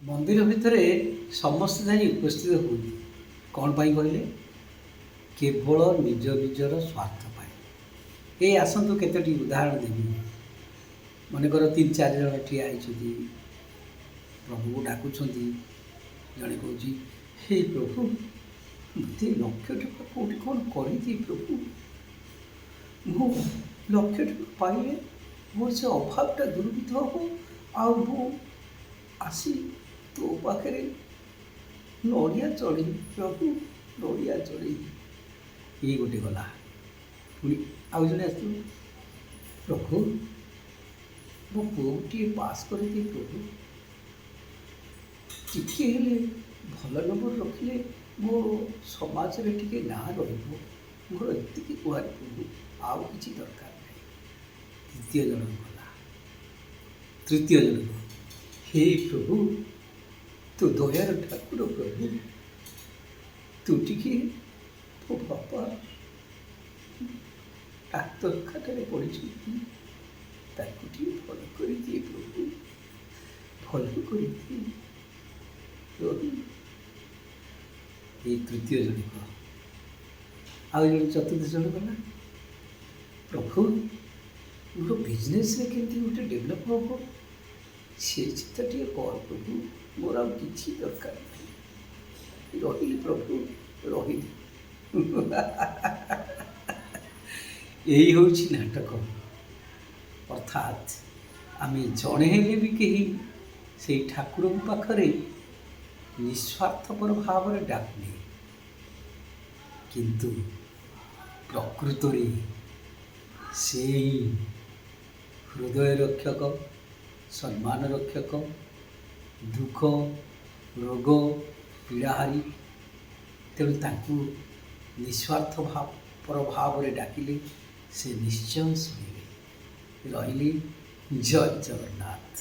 ମନ୍ଦିର ଭିତରେ ସମସ୍ତେ ଯାଇ ଉପସ୍ଥିତ ହୁଅନ୍ତି। କ'ଣ ପାଇଁ କହିଲେ? କେବଳ ନିଜ ନିଜର ସ୍ୱାର୍ଥ ପାଇଁ। ଏ ଆସନ୍ତୁ କେତୋଟି ଉଦାହରଣ ଦେବି। ମନେକର 3-4 ଜଣ ଠିଆ ହେଇଛନ୍ତି, ପ୍ରଭୁକୁ ଡାକୁଛନ୍ତି। ଜଣେ କହୁଛି, ହେ ପ୍ରଭୁ, ମୋତେ 1,00,000 ଟଙ୍କା କେଉଁଠି କ'ଣ କରିଦିଏ ପ୍ରଭୁ। ମୁଁ 1,00,000 ଟଙ୍କା ପାଇଲେ ମୋର ସେ ଅଭାବଟା ଦୂରୀଭୂତ ହେବ, ଆଉ ମୁଁ ଆସି ତୋ ପାଖରେ ନଡ଼ିଆ ଚଢ଼େଇବି ପ୍ରଭୁ, ନଡ଼ିଆ ଚଢ଼େଇବି। ଇଏ ଗୋଟେ ଗଲା। ପୁଣି ଆଉ ଜଣେ ଆସିଥିବ, ପ୍ରଭୁ ମୋ ପୁଅଟିଏ ପାସ୍ କରିଦିଏ ପ୍ରଭୁ, ଟିକିଏ ହେଲେ ଭଲ ନମ୍ବର ରଖିଲେ ମୋ ସମାଜରେ ଟିକେ ନାଁ ରହିବ, ମୋର ଏତିକି କୁହାରେ ପ୍ରଭୁ, ଆଉ କିଛି ଦରକାର ନାହିଁ। ଦ୍ୱିତୀୟ ଜଣ ଗଲା। ତୃତୀୟ ଜଣକ, ହେ ପ୍ରଭୁ, ତୁ ଦୟାର ଠାକୁର ପ୍ରଭୁ, ତୁ ଟିକେ ତୋ ବାପା ଡାକ୍ତରଖାନାରେ ପଡ଼ିଛନ୍ତି, ତାକୁ ଟିକେ ଭଲ କରିଦିଏ ପ୍ରଭୁ, ଭଲ କରିଦିଏ ପ୍ରଭୁ। ଏଇ ତୃତୀୟ ଜଣକ। ଆଉ ଜଣେ ଚତୁର୍ଥ ଜଣ ଗଲା, ପ୍ରଭୁ ମୋର ବିଜନେସ୍ରେ କେମିତି ଗୋଟେ ଡେଭଲପ୍ ହେବ, ସେ ଚିନ୍ତା ଟିକେ କର ପ୍ରଭୁ, ମୋର ଆଉ କିଛି ଦରକାର ନାହିଁ। ରହିଲି ପ୍ରଭୁ, ରହିଲି। ଏଇ ହେଉଛି ନାଟକ। ଅର୍ଥାତ୍ ଆମେ ଜଣେ ହେଲେ ବି କେହି ସେଇ ଠାକୁରଙ୍କ ପାଖରେ ନିଃସ୍ୱାର୍ଥପର ଭାବରେ ଡାକୁନେ, କିନ୍ତୁ ପ୍ରକୃତରେ ସେଇ ହୃଦୟ ରକ୍ଷକ, ସମ୍ମାନ ରକ୍ଷକ, ଦୁଃଖ ରୋଗ ପୀଡ଼ାହାରୀ। ତେଣୁ ତାଙ୍କୁ ନିଃସ୍ୱାର୍ଥପର ଭାବରେ ଡାକିଲେ ସେ ନିଶ୍ଚୟ ଶୁଣିବେ। ରହିଲି। ଜୟ ଜଗନ୍ନାଥ।